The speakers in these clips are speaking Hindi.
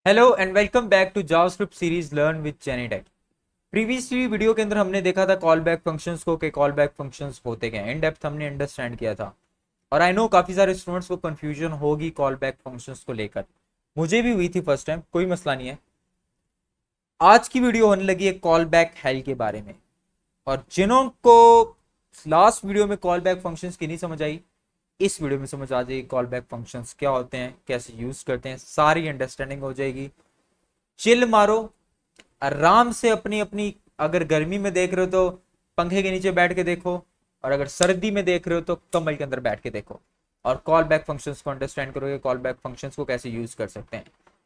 Hello and welcome back to JavaScript series learn with Jenny tech. Previously video के अंदर हमने देखा था कॉल बैक फंक्शंस को, कि कॉल बैक फंक्शंस होते क्या हैं, इन डेप्थ हमने अंडरस्टैंड किया था। और आई नो काफ़ी सारे स्टूडेंट्स को कंफ्यूजन होगी कॉल बैक फंक्शंस को लेकर। मुझे भी हुई थी फर्स्ट टाइम, कोई मसला नहीं है। आज की वीडियो होने लगी है कॉल बैक हेल के बारे में। और जिन्हों को लास्ट वीडियो में कॉल बैक फंक्शंस की नहीं समझ आई, इस वीडियो में समझ आ जाएगी कॉल बैक फंक्शंस क्या होते हैं, कैसे यूज करते हैं, सारी अंडरस्टैंडिंग हो जाएगी। चिल मारो, आराम से अपनी अपनी, अगर गर्मी में देख रहे हो तो पंखे के नीचे बैठ के देखो, और अगर सर्दी में देख रहे हो तो कंबल के अंदर बैठ के देखो, और कॉल बैक फंक्शंस को अंडरस्टैंड करोगे, कॉल बैक फंक्शंस को कैसे यूज कर सकते हैं।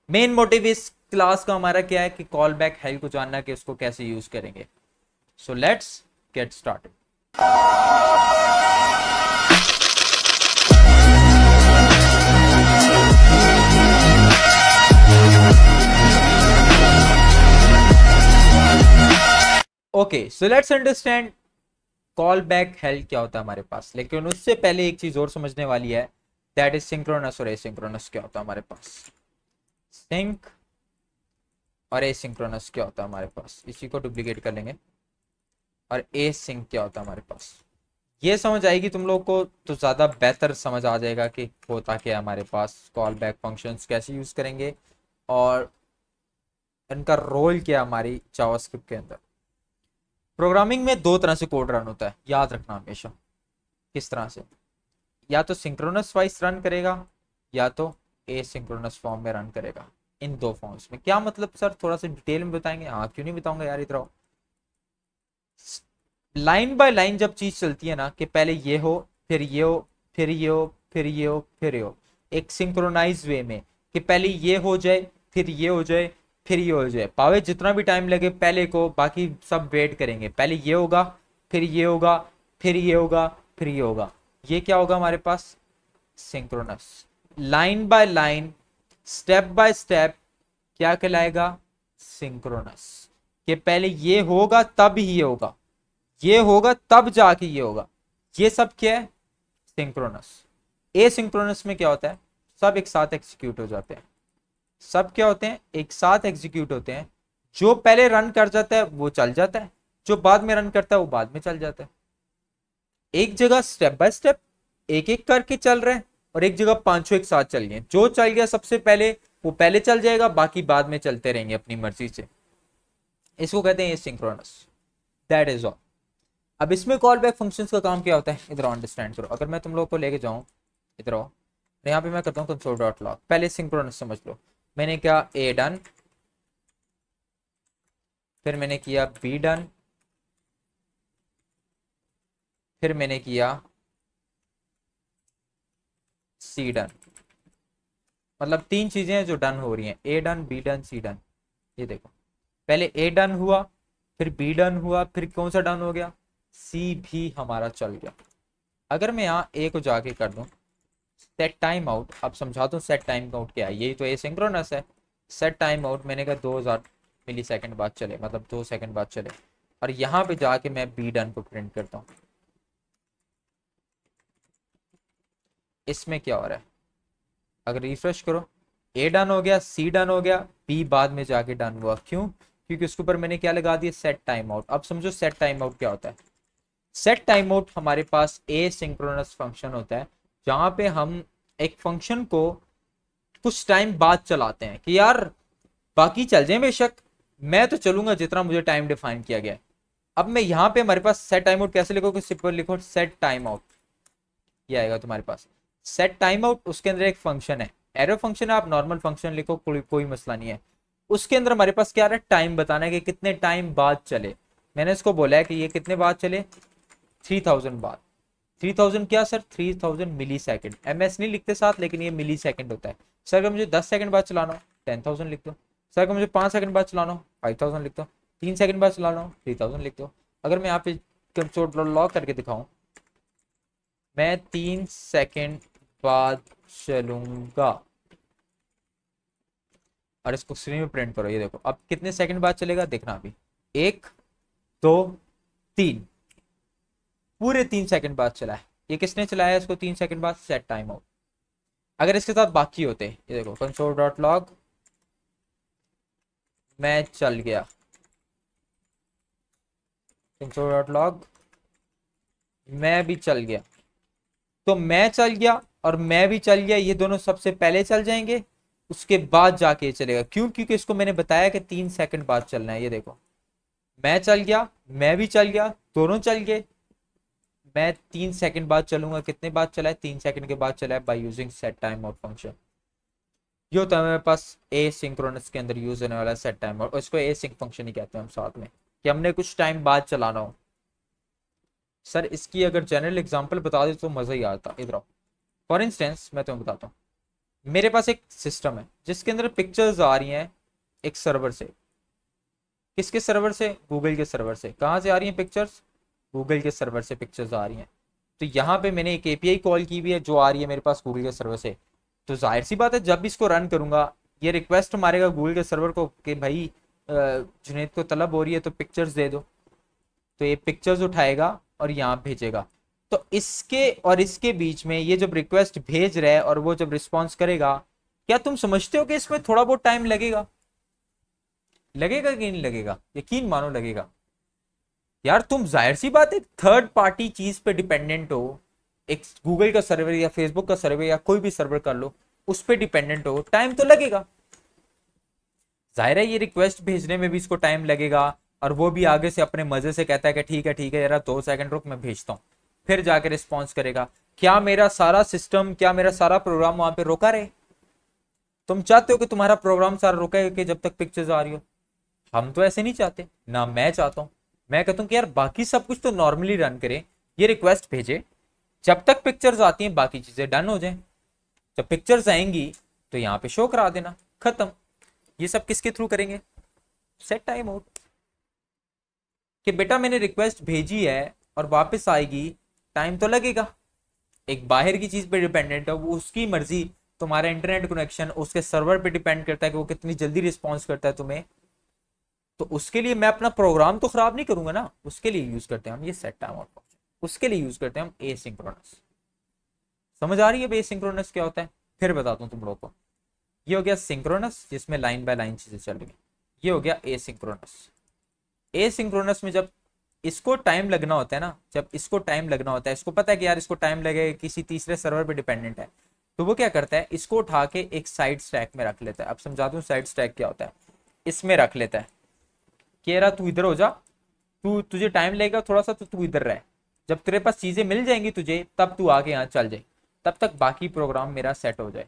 मेन मोटिव इस क्लास का हमारा क्या है कि कॉल बैक हेल्प को जानना कि उसको कैसे यूज करेंगे। So let's get started. Okay, so let's understand call back help क्या होता है हमारे पास। लेकिन उससे पहले एक चीज और समझने वाली है, दैट इज सिंक्रोनस और एसिंक्रोनस क्या होता है हमारे पास। सिंक और एसिंक्रोनस क्या होता है हमारे पास, इसी को डुप्लीकेट कर लेंगे। और ए सिंक क्या होता है हमारे पास, ये समझ आएगी तुम लोग को तो ज़्यादा बेहतर समझ आ जाएगा कि होता क्या है हमारे पास, कॉल बैक फंक्शंस कैसे यूज़ करेंगे और इनका रोल क्या है हमारी जावास्क्रिप्ट के अंदर। प्रोग्रामिंग में दो तरह से कोड रन होता है, याद रखना हमेशा। किस तरह से, या तो सिंक्रोनस वाइज रन करेगा या तो एसिंक्रोनस फॉर्म में रन करेगा। इन दो फॉर्म्स में क्या मतलब सर, थोड़ा सा डिटेल में बताएंगे? हाँ, क्यों नहीं बताऊंगा यार, इधर आओ। लाइन बाय लाइन जब चीज चलती है ना, कि पहले ये हो, फिर ये हो, फिर ये हो, फिर ये हो, फिर ये हो, एक सिंक्रोनाइज वे में, कि पहले ये हो जाए, फिर ये हो जाए, फिर ये हो जाए, पावे जितना भी टाइम लगे पहले को, बाकी सब वेट करेंगे। पहले ये होगा, फिर ये होगा, फिर ये होगा, फिर ये होगा। ये क्या होगा हमारे पास, synchronous. Line by line, step by step, क्या कहलाएगा, सिंक्रोनस। कि पहले ये होगा तब ये होगा, ये होगा तब जाके ये होगा। ये सब क्या है, सिंक्रोनस। ए सिंक्रोनस में क्या होता है, सब एक साथ एग्जीक्यूट हो जाते हैं। सब क्या होते हैं, एक साथ एग्जीक्यूट होते हैं। जो पहले रन कर जाता है वो चल जाता है, जो बाद में रन करता है वो बाद में चल जाता है। एक जगह स्टेप बाय स्टेप एक एक करके चल रहे हैं, और एक जगह पांचों एक साथ चल गए। जो चल गया सबसे पहले वो पहले चल जाएगा, बाकी बाद में चलते रहेंगे अपनी मर्जी से। इसको कहते हैं सिंक्रोनस। That is all. अब इसमें कॉल बैक फंक्शंस का काम क्या होता है, इधर अंडरस्टैंड करो। अगर मैं तुम लोग को लेके जाऊं, इधर आओ, तो यहाँ पे मैं करता हूँ कंसोल डॉट लॉग। पहले सिंक्रोनस समझ लो। मैंने क्या, ए डन, फिर मैंने किया बी डन, फिर मैंने किया सी डन। मतलब तीन चीजें हैं जो डन हो रही हैं, A done, B done, C done. ये देखो, पहले ए डन हुआ, फिर बी डन हुआ, फिर कौन सा डन हो गया, सी भी हमारा चल गया। अगर मैं यहाँ ए को जाके कर दूं सेट टाइम आउट, अब समझा दूं सेट टाइम आउट क्या है। यही तो एसिंक्रोनस है। सेट टाइम आउट मैंने कहा 2000 मिली सेकेंड बाद चले, मतलब 2 सेकंड बाद चले। और यहाँ पे जाके मैं बी डन को प्रिंट करता हूँ। इसमें क्या हो रहा है, अगर रिफ्रेश करो, ए डन हो गया, सी डन हो गया, बी बाद में जाके डन हुआ। क्यों? क्योंकि उसके ऊपर मैंने क्या लगा दिया, सेट टाइम आउट। अब समझो सेट टाइम आउट क्या होता है। सेट टाइम आउट हमारे पास ए सिंक्रोनस फंक्शन होता है, जहां पे हम एक फंक्शन को कुछ टाइम बाद चलाते हैं, कि यार बाकी चल जाए बेशक, मैं तो चलूंगा जितना मुझे टाइम डिफाइन किया गया है। अब मैं यहाँ पे हमारे पास सेट टाइम आउट कैसे लिखोगे, सिंपल लिखो सेट टाइम आउट। ये आएगा तुम्हारे पास सेट टाइम आउट। उसके अंदर एक फंक्शन है, एरो फंक्शन है, आप नॉर्मल फंक्शन लिखो, कोई मसला नहीं है। उसके अंदर हमारे पास क्या है, टाइम बताना है कि कितने टाइम बाद चले। मैंने इसको बोला है कि ये कितने बाद चले, 3000 बाद। 3000 क्या सर, 3000 मिली सेकेंड। एमएस नहीं लिखते साथ, लेकिन ये मिली सेकेंड होता है। सर अगर मुझे 10 सेकंड बाद चलाना हो 10,000 लिख दो। सर अगर मुझे 5 सेकंड बाद चलाना हो 5000 लिख दो। 3 सेकंड बाद चलाना हो 3000 लिख दो। अगर मैं यहाँ पे कंसोल लॉग करके दिखाऊं, मैं 3 सेकंड बाद चलूंगा, और इसको स्क्रीन में प्रिंट करो। ये देखो अब कितने सेकंड बाद चलेगा, देखना अभी। 1, 2, 3, पूरे 3 सेकंड बाद चला है। ये किसने चलाया इसको 3 सेकंड बाद, सेट टाइम आउट। अगर इसके साथ बाकी होते, ये देखो कंसोल डॉट लॉग मैं चल गया, console.log मैं भी चल गया। तो मैं चल गया और मैं भी चल गया, ये दोनों सबसे पहले चल जाएंगे, उसके बाद जाके चलेगा। क्यों? क्योंकि इसको मैंने बताया कि 3 सेकंड बाद चलना है। ये देखो, मैं चल गया, मैं भी चल गया, दोनों चल गए। मैं 3 सेकंड बाद चलूंगा। कितने बाद चला है? 3 सेकंड के बाद चला है, by using set time out function. ये होता है मेरे पास ए सिंक्रोनस के अंदर यूज होने वाला सेट टाइम आउट, और इसको ए सिंक फंक्शन ही कहते हैं हम साथ में, कि हमने कुछ टाइम बाद चलाना हो। सर इसकी अगर जनरल एग्जांपल बता दे तो मजा ही आता। इधर आओ, फॉर इंस्टेंस मैं तुम्हें बताता हूँ। मेरे पास एक सिस्टम है जिसके अंदर पिक्चर्स आ रही हैं एक सर्वर से। किसके सर्वर से? गूगल के सर्वर से। कहाँ से आ रही हैं पिक्चर्स? गूगल के सर्वर से पिक्चर्स आ रही हैं। तो यहाँ पे मैंने एक एपीआई कॉल की हुई है जो आ रही है मेरे पास गूगल के सर्वर से। तो जाहिर सी बात है, जब भी इसको रन करूंगा ये रिक्वेस्ट मारेगा गूगल के सर्वर को कि भाई जुनैद को तलब हो रही है तो पिक्चर्स दे दो। तो ये पिक्चर्स उठाएगा और यहाँ भेजेगा। तो इसके और इसके बीच में ये जब रिक्वेस्ट भेज रहा है और वो जब रिस्पॉन्स करेगा, क्या तुम समझते हो कि इसमें थोड़ा बहुत टाइम लगेगा? लगेगा कि नहीं लगेगा? यकीन मानो लगेगा। यार तुम जाहिर सी बात है थर्ड पार्टी चीज पे डिपेंडेंट हो, एक गूगल का सर्वर या फेसबुक का सर्वर या कोई भी सर्वर कर लो, उस पर डिपेंडेंट हो, टाइम तो लगेगा। जाहिर है ये रिक्वेस्ट भेजने में भी इसको टाइम लगेगा, और वो भी आगे से अपने मजे से कहता है कि ठीक है यार 2 सेकंड रुक मैं भेजता हूँ, फिर जाके रिस्पॉन्स करेगा। क्या मेरा सारा सिस्टम, क्या मेरा सारा प्रोग्राम वहां पे रोका रहे? तुम चाहते हो कि तुम्हारा प्रोग्राम सारा रुके कि जब तक पिक्चर्स आ रही हो? हम तो ऐसे नहीं चाहते ना, मैं चाहता हूँ। मैं कहता हूँ कि यार बाकी सब कुछ तो नॉर्मली रन करे, ये रिक्वेस्ट भेजे, जब तक पिक्चर्स आती हैं बाकी चीजें डन हो जाए। जब पिक्चर्स आएंगी तो यहाँ पे शो करा देना, खत्म। ये सब किसके थ्रू करेंगे? Set time out. कि बेटा मैंने रिक्वेस्ट भेजी है और वापस आएगी, टाइम तो लगेगा। एक बाहर की चीज पे डिपेंडेंट है, वो उसकी मर्जी। तुम्हारा इंटरनेट कनेक्शन उसके सर्वर पे डिपेंड करता है कि वो कितनी जल्दी रिस्पॉन्स करता है तुम्हें। तो उसके लिए मैं अपना प्रोग्राम तो खराब नहीं करूंगा ना, उसके लिए यूज करते हैं हम ये सेट टाइम आउट फंक्शन। उसके लिए यूज करते हैं हम एसिंक्रोनस। समझ आ रही है एसिंक्रोनस क्या होता है? फिर बताता हूँ तुम लोगों को। ये हो गया सिंक्रोनस जिसमें लाइन बाय लाइन चीजें चल रही हैं। ये हो गया एसिंक्रोनस। एसिंक्रोनस में जब इसको टाइम लगना होता है ना, जब इसको टाइम लगना होता है, इसको पता है कि यार इसको टाइम लगेगा, किसी तीसरे सर्वर पे डिपेंडेंट है, तो वो क्या करता है, इसको उठा के एक साइड स्टैक में रख लेता है। अब समझाता हूँ साइड स्टैक क्या होता है। इसमें रख लेता है कि यार तू इधर हो जा, तुझे टाइम लगेगा थोड़ा सा तो तू इधर रह, जब तेरे पास चीजें मिल जाएंगी तुझे तब तू आगे यहाँ चल जाए, तब तक बाकी प्रोग्राम मेरा सेट हो जाए।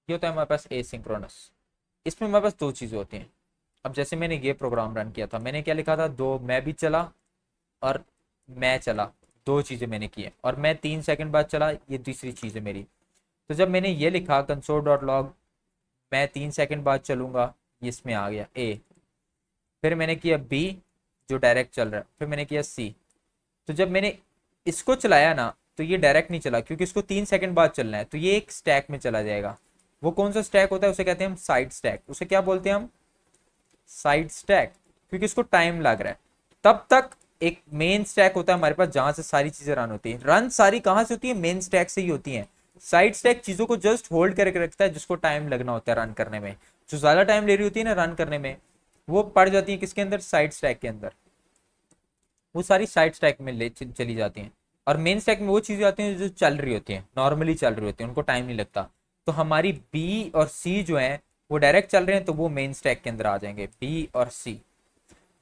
ये होता है हमारे पास एसिंक्रोनस। इसमें हमारे पास 2 चीजें होती हैं। अब जैसे मैंने ये प्रोग्राम रन किया था, मैंने क्या लिखा था, 2 मैं भी चला और मैं चला, 2 चीजें मैंने की है, और मैं 3 सेकंड बाद चला, ये तीसरी चीज है मेरी। तो जब मैंने ये लिखा console.log मैं 3 सेकंड बाद चलूंगा, ये इसमें आ गया ए। फिर मैंने किया बी जो डायरेक्ट चल रहा है, फिर मैंने किया सी। तो जब मैंने इसको चलाया ना तो ये डायरेक्ट नहीं चला, क्योंकि इसको 3 सेकंड बाद चलना है, तो ये एक स्टैक में चला जाएगा। वो कौन सा स्टैक होता है? उसे कहते हैं हम साइड स्टैक। उसे क्या बोलते हैं हम? साइड स्टैक, क्योंकि इसको टाइम लग रहा है। तब तक एक मेन स्टैक होता है हमारे पास जहां से सारी चीजें रन होती है। रन सारी कहां से होती है? मेन स्टैक से ही होती है। साइड स्टैक चीजों को जस्ट होल्ड करके रखता है जिसको टाइम लगना होता है रन करने में। जो ज्यादा टाइम ले रही होती है ना रन करने में, वो पड़ जाती है किसके अंदर? साइड स्टैक के अंदर। वो सारी साइड स्टैक में ले चली जाती हैं, और मेन स्टैक में वो चीजें आती हैं जो चल रही होती हैं, नॉर्मली चल रही होती हैं, उनको टाइम नहीं लगता। तो हमारी बी और सी जो है वो डायरेक्ट चल रहे हैं, तो वो मेन स्टैक के अंदर आ जाएंगे। बी और सी,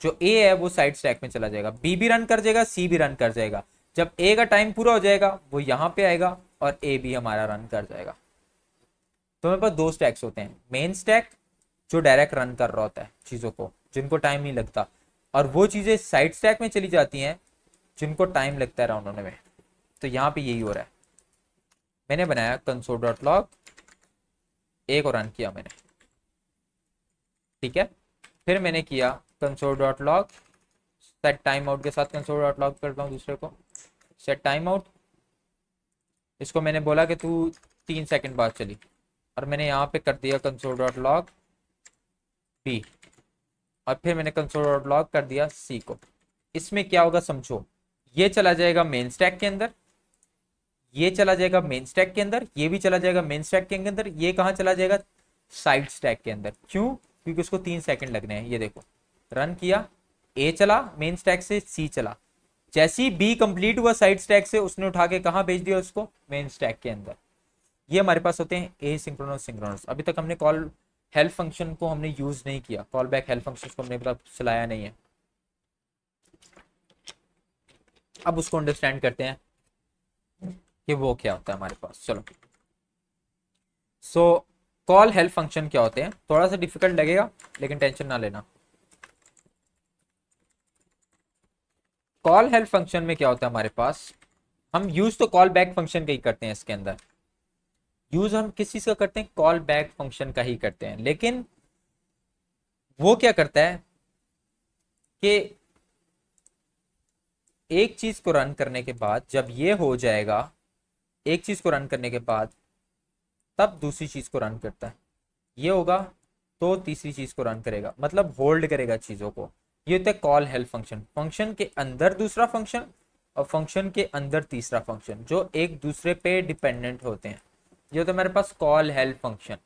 जो ए है वो साइड स्टैक में चला जाएगा। बी भी रन कर जाएगा, सी भी रन कर जाएगा। जब ए का टाइम पूरा हो जाएगा वो यहाँ पे आएगा, और ए भी हमारा रन कर जाएगा। तो हमारे पास 2 स्टैक्स होते हैं, मेन स्टैक जो डायरेक्ट रन कर रहा होता है चीजों को, जिनको टाइम नहीं लगता, और वो चीजें साइड स्टैक में चली जाती हैं जिनको टाइम लगता है रन होने में। तो यहाँ पे यही हो रहा है। मैंने बनाया console.log, ए को रन किया मैंने, ठीक है। फिर मैंने किया console.log सेट टाइम आउट के साथ console.log करता हूँ दूसरे को, सेट टाइम आउट। इसको मैंने बोला कि तू 3 सेकंड बाद चली, और मैंने यहाँ पे कर दिया console.log बी, और फिर मैंने console.log कर दिया सी को। इसमें क्या होगा समझो, ये चला जाएगा मेन स्टैक के अंदर, ये चला जाएगा मेन स्टैक के अंदर, ये भी चला जाएगा मेन स्टैक के अंदर, ये कहाँ चला जाएगा? साइड स्टैक के अंदर। क्यों? क्योंकि उसको 3 सेकंड लगने हैं। ये देखो रन किया, ए चला मेन स्टैक से, सी चला, जैसे ही बी कंप्लीट हुआ साइड स्टैक से, उसने उठा के कहाँ भेज दिया उसको, मेन स्टैक के अंदर। ये हमारे पास होते हैं ए सिंक्रोनस सिंक्रोनस। अभी तक हमने कॉल हेल्प फंक्शन को हमने यूज नहीं किया, कॉल बैक हेल्प फंक्शन को हमने मतलब चलाया नहीं है। अब उसको अंडरस्टैंड करते हैं कि वो क्या होता है हमारे पास। चलो सो कॉल हेल्प फंक्शन क्या होते हैं, थोड़ा सा डिफिकल्ट लगेगा लेकिन टेंशन ना लेना। कॉल हेल्प फंक्शन में क्या होता है हमारे पास, हम यूज तो कॉल बैक फंक्शन का ही करते हैं, इसके अंदर यूज हम किस चीज का करते हैं, कॉल बैक फंक्शन का ही करते हैं। लेकिन वो क्या करता है कि एक चीज को रन करने के बाद जब ये हो जाएगा, एक चीज को रन करने के बाद तब दूसरी चीज को रन करता है, ये होगा तो तीसरी चीज को रन करेगा, मतलब होल्ड करेगा चीजों को। ये होता है कॉल हेल्प फंक्शन। फंक्शन के अंदर दूसरा फंक्शन और फंक्शन के अंदर तीसरा फंक्शन जो एक दूसरे पे डिपेंडेंट होते हैं, ये होता है हमारे पास कॉल हेल्प फंक्शन।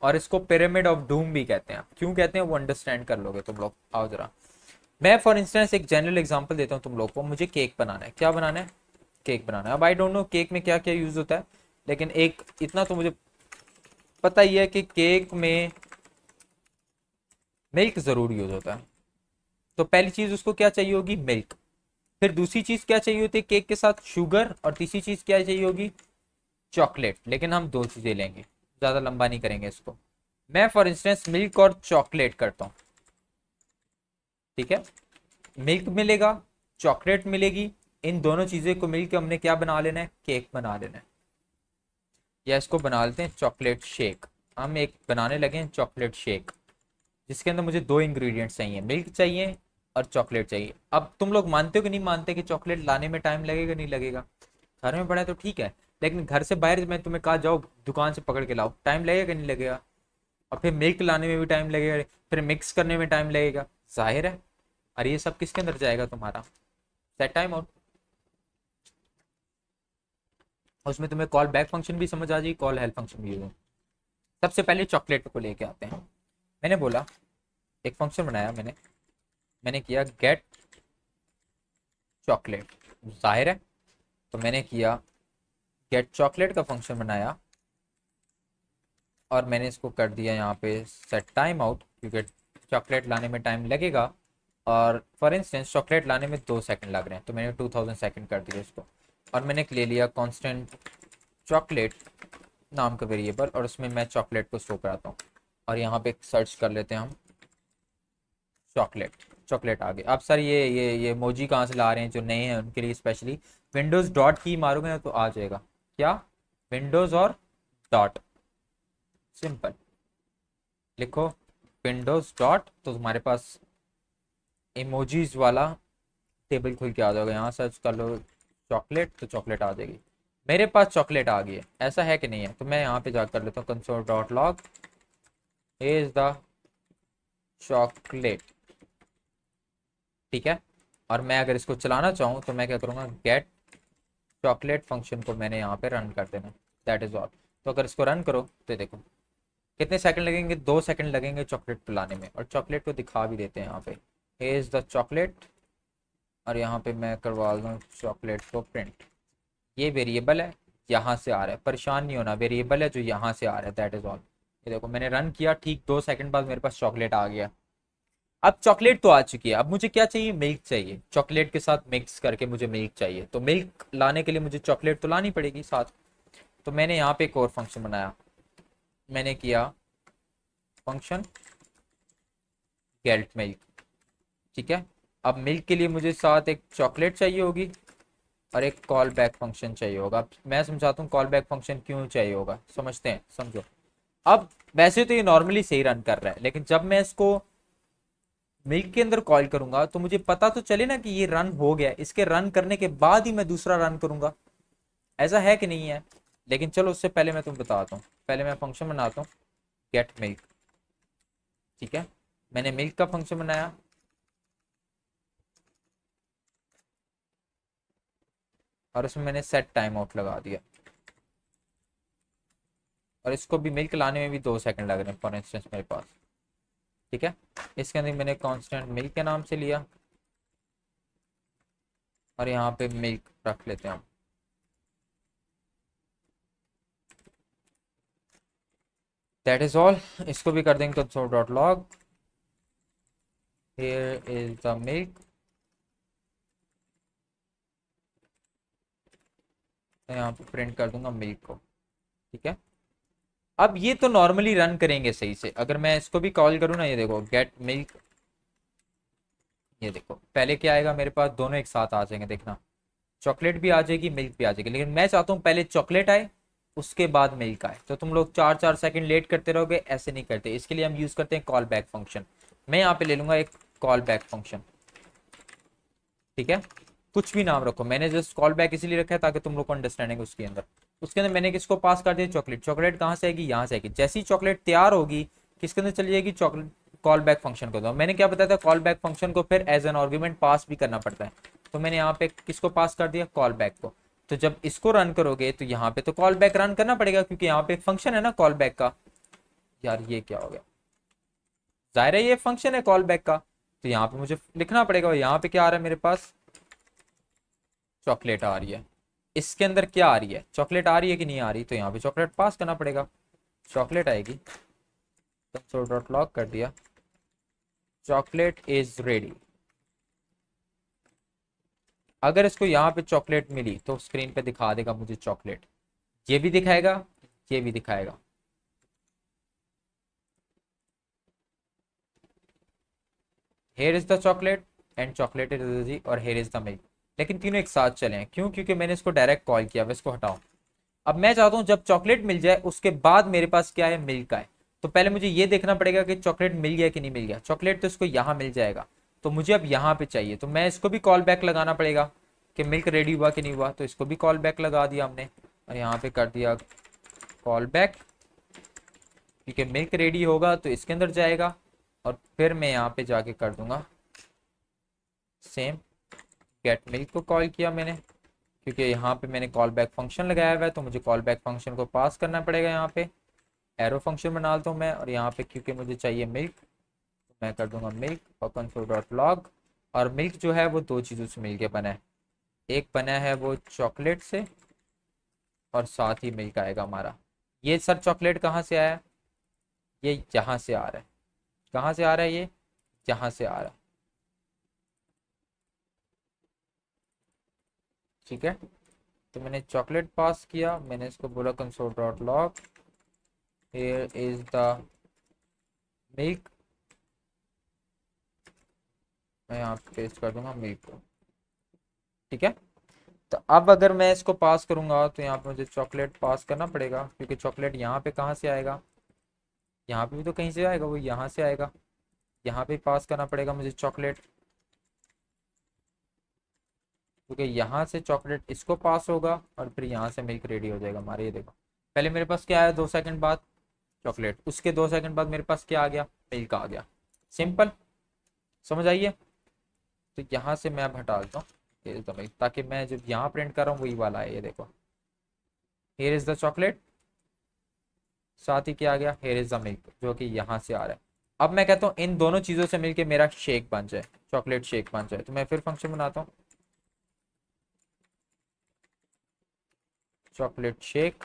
और इसको पिरामिड ऑफ डूम भी कहते हैं। क्यों कहते हैं वो अंडरस्टैंड कर लोगे तुम लोग। आओ जरा, मैं फॉर इंस्टेंस एक जनरल एग्जांपल देता हूँ तुम लोग को। मुझे केक बनाना है, क्या बनाना है, केक बनाना है। अब आई डोंट नो केक में क्या क्या यूज होता है, लेकिन एक इतना तो मुझे पता ही है कि केक में मिल्क जरूर यूज होता है। तो पहली चीज उसको क्या चाहिए होगी, मिल्क। फिर दूसरी चीज क्या चाहिए होती है केक के साथ, शुगर। और तीसरी चीज क्या चाहिए होगी, चॉकलेट। लेकिन हम दो चीजें लेंगे, ज्यादा लंबा नहीं करेंगे इसको। मैं फॉर इंस्टेंस मिल्क और चॉकलेट करता हूँ, ठीक है। मिल्क मिलेगा, चॉकलेट मिलेगी, इन दोनों चीजें को मिलकर हमने क्या बना लेना है, केक बना लेना है। या इसको बना लेते हैं चॉकलेट शेक। हम एक बनाने लगे हैं चॉकलेट शेक, जिसके अंदर मुझे दो इंग्रेडिएंट्स चाहिए, मिल्क चाहिए और चॉकलेट चाहिए। अब तुम लोग मानते हो कि नहीं मानते कि चॉकलेट लाने में टाइम लगेगा नहीं लगेगा, घर में पड़ा है तो ठीक है, लेकिन घर से बाहर मैं तुम्हें कहा जाओ दुकान से पकड़ के लाओ, टाइम लगेगा नहीं लगेगा। और फिर मिल्क लाने में भी टाइम लगेगा, फिर मिक्स करने में टाइम लगेगा, जाहिर है। और ये सब किसके अंदर जाएगा तुम्हारा, सेट टाइम आउट। उसमें तुम्हें कॉल बैक फंक्शन भी समझ आ जाएगी, कॉल हेल्प फंक्शन भी होगा। सबसे पहले चॉकलेट को लेके आते हैं। मैंने बोला एक फंक्शन बनाया, मैंने किया गेट चॉकलेट, जाहिर है। तो मैंने किया गेट चॉकलेट का फंक्शन बनाया और मैंने इसको कर दिया यहाँ पे सेट टाइम आउट, क्योंकि चॉकलेट लाने में टाइम लगेगा। और फॉर इंस्टेंस चॉकलेट लाने में 2 सेकंड लग रहे हैं, तो मैंने 2000 सेकंड कर दिया इसको। और मैंने ले लिया कांस्टेंट चॉकलेट नाम का वेरिएबल, और उसमें मैं चॉकलेट को स्टोर कराता हूँ। और यहाँ पे सर्च कर लेते हैं हम चॉकलेट, चॉकलेट आ गए। अब सर ये मोजी कहाँ से ला रहे हैं, जो नए हैं उनके लिए स्पेशली विंडोज़ डॉट की मारोगे ना तो आ जाएगा। क्या, विंडोज़ और डॉट, सिंपल लिखो विंडोज़ डॉट, तो तुम्हारे पास इमोजीज वाला टेबल खुल के आ जाएगा। यहाँ सर्च कर लो चॉकलेट तो चॉकलेट आ जाएगी। मेरे पास चॉकलेट आ गई है, ऐसा है कि नहीं है। तो मैं यहाँ पे जा कर लेता हूँ console dot log is the chocolate, ठीक है। और मैं अगर इसको चलाना चाहूँ तो मैं क्या करूँगा, गेट चॉकलेट फंक्शन को मैंने यहाँ पे रन कर देना, दैट इज़ ऑल। तो अगर इसको रन करो तो देखो कितने सेकंड लगेंगे, 2 सेकंड लगेंगे चॉकलेट को लाने में। और चॉकलेट को दिखा भी देते हैं यहाँ पे, इज द चॉकलेट। और यहाँ पे मैं करवा दूँ चॉकलेट को प्रिंट। ये वेरिएबल है, यहाँ से आ रहा है, परेशान नहीं होना, वेरिएबल है जो यहाँ से आ रहा है, दैट इज़ ऑल। ये देखो मैंने रन किया, ठीक 2 सेकंड बाद मेरे पास चॉकलेट आ गया। अब चॉकलेट तो आ चुकी है, अब मुझे क्या चाहिए, मिल्क चाहिए। चॉकलेट के साथ मिक्स करके मुझे मिल्क चाहिए, तो मिल्क लाने के लिए मुझे चॉकलेट तो लानी पड़ेगी साथ। तो मैंने यहाँ पे एक और फंक्शन बनाया, मैंने किया फंक्शन गेट मिल्क, ठीक है। अब मिल्क के लिए मुझे साथ एक चॉकलेट चाहिए होगी और एक कॉल बैक फंक्शन चाहिए होगा। अब मैं समझाता हूँ कॉल बैक फंक्शन क्यों चाहिए होगा, समझते हैं, समझो। अब वैसे तो ये नॉर्मली सही रन कर रहा है, लेकिन जब मैं इसको मिल्क के अंदर कॉल करूंगा तो मुझे पता तो चले ना कि ये रन हो गया, इसके रन करने के बाद ही मैं दूसरा रन करूंगा, ऐसा है कि नहीं है। लेकिन चलो उससे पहले मैं तुम्हें बताता हूँ, पहले मैं फंक्शन बनाता हूँ गेट मिल्क, ठीक है। मैंने मिल्क का फंक्शन बनाया और उसमें मैंने सेट टाइम आउट लगा दिया। और इसको भी मिल्क लाने में भी 2 सेकंड लग रहे हैं फॉर इंस्टेंस मेरे पास। ठीक है, इसके अंदर मैंने कांस्टेंट मिल्क के नाम से लिया और यहाँ पे मिल्क रख लेते हैं हम। That is all. इसको भी कर देंगे console dot log, here is the milk. यहाँ पे प्रिंट कर दूंगा मिल्क को। ठीक है, अब ये तो नॉर्मली रन करेंगे सही से। अगर मैं इसको भी कॉल करूँ ना, ये देखो गेट मिल्क, ये देखो पहले क्या आएगा मेरे पास, दोनों एक साथ आ जाएंगे। देखना, चॉकलेट भी आ जाएगी, मिल्क भी आ जाएगी। लेकिन मैं चाहता हूँ पहले चॉकलेट आए उसके बाद मिल्क आए। तो तुम लोग 4-4 सेकंड लेट करते रहोगे, ऐसे नहीं करते। इसके लिए हम यूज करते हैं कॉल बैक फंक्शन। मैं यहाँ पे ले लूंगा एक कॉल बैक फंक्शन। ठीक है, कुछ भी नाम रखो, मैंने जस्ट कॉल बैक इसीलिए रखा है ताकि तुम लोग को अंडरस्टैंडिंग उसके अंदर। उसके अंदर मैंने किसको पास कर दिया, चॉकलेट। चॉकलेट कहाँ से आएगी, यहाँ से आएगी। जैसी ही चॉकलेट तैयार होगी किसके अंदर चली जाएगी, चॉकलेट कॉल बैक फंक्शन को दो। मैंने क्या बताया था, कॉल बैक फंक्शन को फिर एज एन आर्गुमेंट पास भी करना पड़ता है। तो मैंने यहाँ पे किसको पास कर दिया, कॉल बैक को। तो जब इसको रन करोगे तो यहाँ पे तो कॉल बैक रन करना पड़ेगा, क्योंकि यहाँ पे एक फंक्शन है ना कॉल बैक का। यार ये क्या हो गया, जाहिर है ये फंक्शन है कॉल बैक का, तो यहाँ पे मुझे लिखना पड़ेगा। और यहाँ पे क्या आ रहा है मेरे पास, चॉकलेट आ रही है। इसके अंदर क्या आ रही है, चॉकलेट आ रही है कि नहीं आ रही, तो यहाँ पे चॉकलेट पास करना पड़ेगा, चॉकलेट आएगी। कंसोल डॉट लॉग कर दिया, चॉकलेट इज रेडी। अगर इसको यहाँ पे चॉकलेट मिली तो स्क्रीन पे दिखा देगा मुझे चॉकलेट, ये भी दिखाएगा, ये भी दिखाएगा। Here is the chocolate and chocolate is ready, और हेयर इज द मिल्क। लेकिन तीनों एक साथ चले हैं, क्यों, क्योंकि मैंने इसको डायरेक्ट कॉल किया। अब इसको हटाओ। अब मैं चाहता हूं जब चॉकलेट मिल जाए उसके बाद मेरे पास क्या है, मिल्क है। तो पहले मुझे ये देखना पड़ेगा कि चॉकलेट मिल गया कि नहीं मिल गया। चॉकलेट तो इसको यहाँ मिल जाएगा, तो मुझे अब यहाँ पे चाहिए, तो मैं इसको भी कॉल बैक लगाना पड़ेगा कि मिल्क रेडी हुआ कि नहीं हुआ। तो इसको भी कॉल बैक लगा दिया हमने और यहाँ पे कर दिया कॉल बैक, क्योंकि मिल्क रेडी होगा तो इसके अंदर जाएगा। और फिर मैं यहाँ पे जाके कर दूंगा सेम, गेट मिल्क को कॉल किया मैंने, क्योंकि यहाँ पे मैंने कॉल बैक फंक्शन लगाया हुआ है, तो मुझे कॉल बैक फंक्शन को पास करना पड़ेगा। यहाँ पे एरो फंक्शन बना लेता हूँ मैं, और यहाँ पे क्योंकि मुझे चाहिए मिल्क, तो मैं कर दूंगा मिल्क और कंसोल डॉट लॉग। और मिल्क जो है वो दो चीज़ों से मिलके बना है, एक बना है वो चॉकलेट से, और साथ ही मिल्क आएगा हमारा। ये सर चॉकलेट कहाँ से आया, ये यहाँ से आ रहा है। कहाँ से आ रहा है, ये यहाँ से आ रहा है। ठीक है, तो मैंने चॉकलेट पास किया, मैंने इसको बोला console dot log, here is the milk. मैं यहाँ पे पेस्ट कर दूंगा मिल्क को। ठीक है, तो अब अगर मैं इसको पास करूंगा तो यहाँ पे मुझे चॉकलेट पास करना पड़ेगा, क्योंकि चॉकलेट यहाँ पे कहाँ से आएगा, यहाँ पे भी तो कहीं से आएगा, वो यहाँ से आएगा। यहाँ पे पास करना पड़ेगा मुझे चॉकलेट, क्योंकि यहाँ से चॉकलेट इसको पास होगा और फिर यहाँ से मिल्क रेडी हो जाएगा हमारे। ये देखो, पहले मेरे पास क्या आया, 2 सेकंड बाद चॉकलेट, उसके 2 सेकंड बाद मेरे पास क्या आ गया, मिल्क आ गया। सिंपल, समझ आइए। तो यहाँ से मैं अब हटा देता हूँ, ताकि मैं जब यहाँ प्रिंट कर रहा हूँ वही वाला है। ये देखो, हेयर इज द चॉकलेट, साथ ही क्या आ गया, हेयर इज द मिल्क, जो कि यहाँ से आ रहा है। अब मैं कहता हूँ इन दोनों चीज़ों से मिलके मेरा शेक बन जाए, चॉकलेट शेक बन जाए। तो मैं फिर फंक्शन बनाता हूँ, चॉकलेट शेक,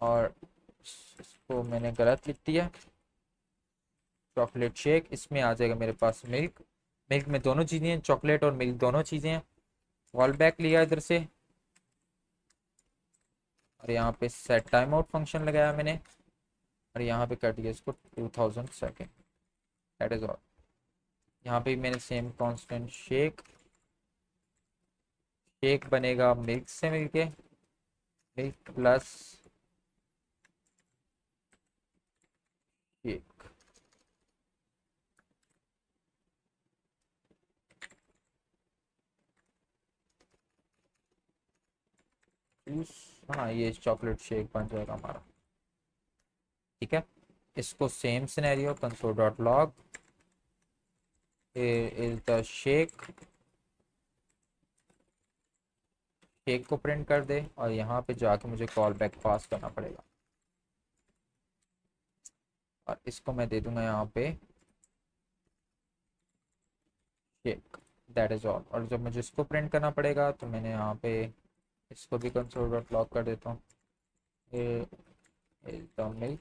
और इसको मैंने गलत लिख दिया, चॉकलेट शेक। इसमें आ जाएगा मेरे पास मिल्क, मिल्क में दोनों चीज़ें हैं, चॉकलेट और मिल्क दोनों चीज़ें हैं। कॉल बैक लिया इधर से, और यहाँ पे सेट टाइम आउट फंक्शन लगाया मैंने, और यहाँ पे कर दिया इसको 2000 सेकेंड। That is all. यहाँ पे मैंने सेम कांस्टेंट शेक, शेक बनेगा मिल्क से मिलके, मिल्क प्लस शेक। हाँ, ये चॉकलेट शेक बन जाएगा हमारा। ठीक है, इसको same scenario, console dot log, is the shake, shake को प्रिंट कर दे, और यहाँ पे जाके मुझे कॉल बैक पास करना पड़ेगा। इसको मैं दे दूंगा यहाँ पे शेक, दैट इज ऑल। और जब मुझे इसको प्रिंट करना पड़ेगा तो मैंने यहाँ पे इसको भी कंसोल डॉट लॉग कर देता हूँ, ये is the milk,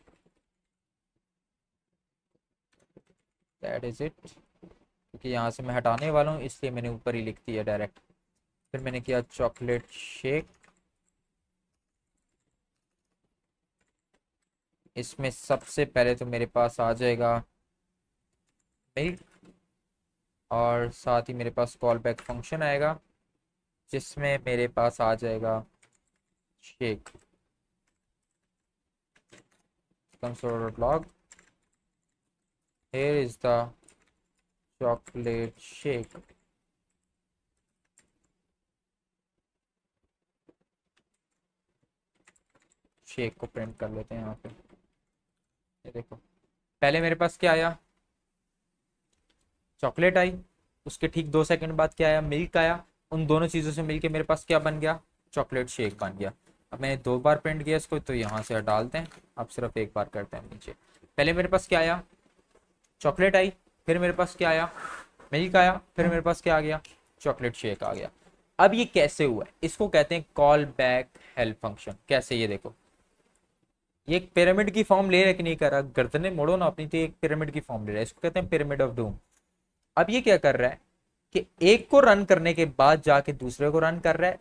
that is it. क्योंकि यहाँ से मैं हटाने वाला हूँ इसलिए मैंने ऊपर ही लिख दिया डायरेक्ट। फिर मैंने किया चॉकलेट शेक, इसमें सबसे पहले तो मेरे पास आ जाएगा मिल्क, और साथ ही मेरे पास कॉल बैक फंक्शन आएगा जिसमें मेरे पास आ जाएगा shake, console log, here is the chocolate shake। Shake को प्रिंट कर लेते हैं यहाँ पे। ये देखो पहले मेरे पास क्या आया, चॉकलेट आई, उसके ठीक 2 सेकंड बाद क्या आया, मिल्क आया। उन दोनों चीज़ों से मिलके मेरे पास क्या बन गया, चॉकलेट शेक बन गया। अब मैंने 2 बार प्रिंट किया इसको, तो यहाँ से डालते हैं, अब सिर्फ 1 बार करते हैं नीचे। पहले मेरे पास क्या आया, चॉकलेट आई, फिर मेरे पास क्या आया, मिल्क आया, फिर मेरे पास क्या आ गया, चॉकलेट शेक आ गया। अब ये कैसे हुआ है, इसको कहते हैं कॉल बैक हेल्प फंक्शन। कैसे, ये देखो ये एक पिरामिड की फॉर्म ले रहा है कि नहीं कर रहा, गर्दने मोड़ो ना अपनी, तो एक पिरामिड की फॉर्म ले रहा है, इसको कहते हैं पिरामिड ऑफ डूम। अब ये क्या कर रहा है कि एक को रन करने के बाद जाके दूसरे को रन कर रहा है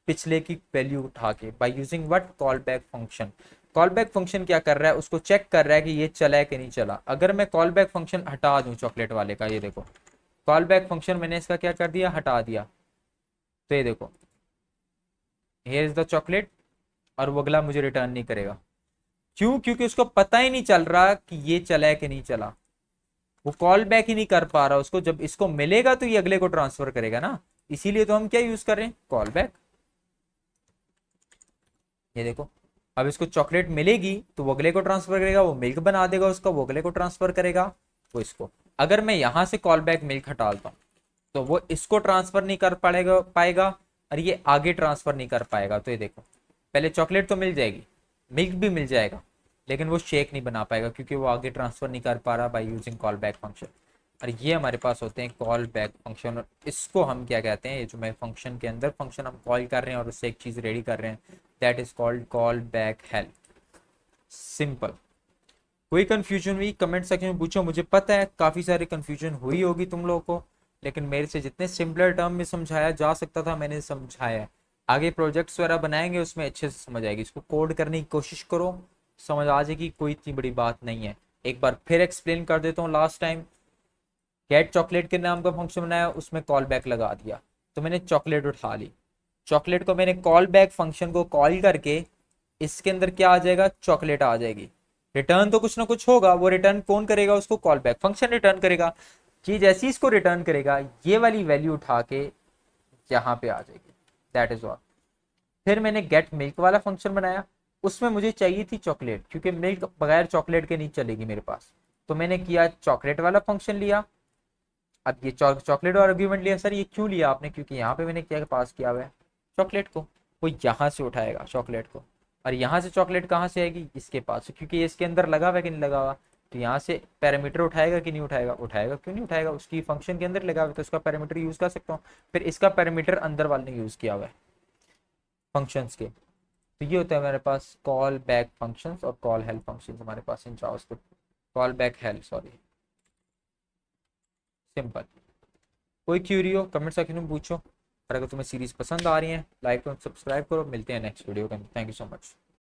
पिछले की वैल्यू उठा के, by using what, call back function. Call back function क्या कर रहा है, उसको चेक कर रहा है कि ये चला है कि नहीं चला। अगर मैं कॉल बैक फंक्शन हटा दूं चॉकलेट वाले का, ये देखो कॉल बैक फंक्शन मैंने इसका क्या कर दिया, हटा दिया, तो ये देखो हियर इज द चॉकलेट, और वो अगला मुझे रिटर्न नहीं करेगा। क्यों, क्योंकि उसको पता ही नहीं चल रहा कि ये चला है कि नहीं चला, वो कॉल बैक ही नहीं कर पा रहा उसको। जब इसको मिलेगा तो ये अगले को ट्रांसफर करेगा ना, इसीलिए तो हम क्या यूज कर रहे हैं, कॉल बैक। ये देखो अब इसको चॉकलेट मिलेगी तो वो अगले को ट्रांसफर करेगा, वो मिल्क बना देगा उसका, वो अगले को ट्रांसफर करेगा, वो इसको। अगर मैं यहां से कॉल बैक मिल्क हटा देता हूं तो वो इसको ट्रांसफर नहीं कर पाएगा और ये आगे ट्रांसफर नहीं कर पाएगा। तो ये देखो पहले चॉकलेट तो मिल जाएगी, मिल्क भी मिल जाएगा, लेकिन वो शेक नहीं बना पाएगा क्योंकि वो आगे ट्रांसफर नहीं कर पा रहा by using call back function. और ये हमारे पास होते हैं कॉल बैक फंक्शन, और इसको हम क्या कहते हैं, ये जो मैं फंक्शन के अंदर फंक्शन हम कॉल कर रहे हैं और उससे एक चीज़ रेडी कर रहे हैं, that is called call back help. Simple. कोई कंफ्यूजन हुई कमेंट सेक्शन में पूछो, मुझे पता है काफ़ी सारी कंफ्यूजन हुई होगी तुम लोगों को, लेकिन मेरे से जितने सिंपलर टर्म में समझाया जा सकता था मैंने समझाया है। आगे प्रोजेक्ट्स वगैरह बनाएंगे उसमें अच्छे से समझ आएगी, इसको कोड करने की कोशिश करो, समझ आ जाएगी, कोई इतनी बड़ी बात नहीं है। एक बार फिर एक्सप्लेन कर देता हूँ लास्ट टाइम। गेट चॉकलेट के नाम का फंक्शन बनाया, उसमें कॉल बैक लगा दिया, तो मैंने चॉकलेट उठा ली, चॉकलेट को मैंने कॉल बैक फंक्शन को कॉल करके इसके अंदर क्या आ जाएगा, चॉकलेट आ जाएगी। रिटर्न तो कुछ ना कुछ होगा, वो रिटर्न कौन करेगा, उसको कॉल बैक फंक्शन रिटर्न करेगा। कि जैसे ही इसको रिटर्न करेगा ये वाली वैल्यू उठा के यहाँ पे आ जाएगी, दैट इज ऑल। फिर मैंने गेट मिल्क वाला फंक्शन बनाया, उसमें मुझे चाहिए थी चॉकलेट, क्योंकि मिल्क बगैर चॉकलेट के नहीं चलेगी मेरे पास, तो मैंने किया चॉकलेट वाला फंक्शन लिया। अब ये चॉकलेट और आर्ग्यूमेंट लिया, सर ये क्यों लिया आपने, क्योंकि यहाँ पे मैंने क्या पास किया हुआ है चॉकलेट को, वो यहाँ से उठाएगा चॉकलेट को, और यहाँ से चॉकलेट कहाँ से आएगी, इसके पास, क्योंकि ये इसके अंदर लगा हुआ है कि नहीं लगा हुआ, तो यहाँ से पैरामीटर उठाएगा कि नहीं उठाएगा, उठाएगा, क्यों नहीं उठाएगा, उसकी फंक्शन के अंदर लगा हुआ है तो उसका पैरामीटर यूज कर सकता हूँ। फिर इसका पैरामीटर अंदर वाले ने यूज किया हुआ है फंक्शंस के। तो ये होता है हमारे पास कॉल बैक फंक्शंस और कॉल हेल्प फंक्शंस हमारे पास in JavaScript, callback help, sorry, simple. कोई क्यूरी हो कमेंट सेक्शन में पूछो, और अगर तुम्हें सीरीज पसंद आ रही है लाइक और सब्सक्राइब करो। मिलते हैं नेक्स्ट वीडियो के अंदर, थैंक यू सो मच।